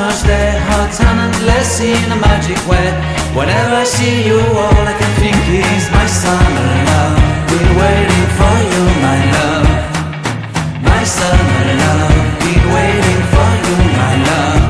summer's day, hot and endless in a magic way. Whenever I see you, all I can think is my summer love. Been waiting for you, my love. My summer love. Been waiting for you, my love.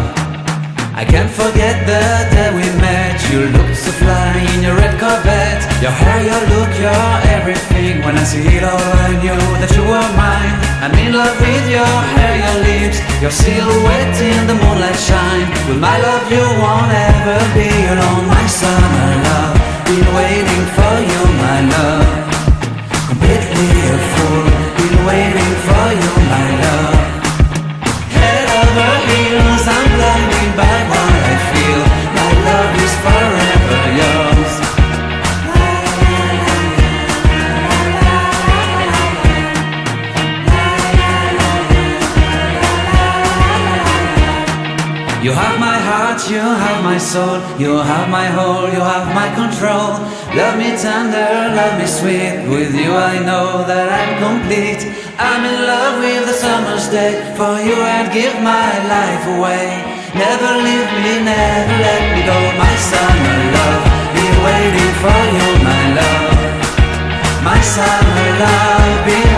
I can't forget the day we met. You looked so fly in your red Corvette. Your hair, your look, your everything. When I see it all, I knew that you were mine. I'm in love with your hair, your lips, your silhouette in the moonlight shine. With my love you won't ever be alone. My summer love, been waiting for you, my love. Completely a fool, been waiting for you, my love. Head over heels, I'm blinded by what I feel. My love is forever yours. You have my heart, you have my soul, you have my whole, you have my control. Love me tender, love me sweet. With you I know that I'm complete. I'm in love with the summer's day. For you I'd give my life away. Never leave me, never let me go. My summer love, been waiting for you, my love. My summer love, been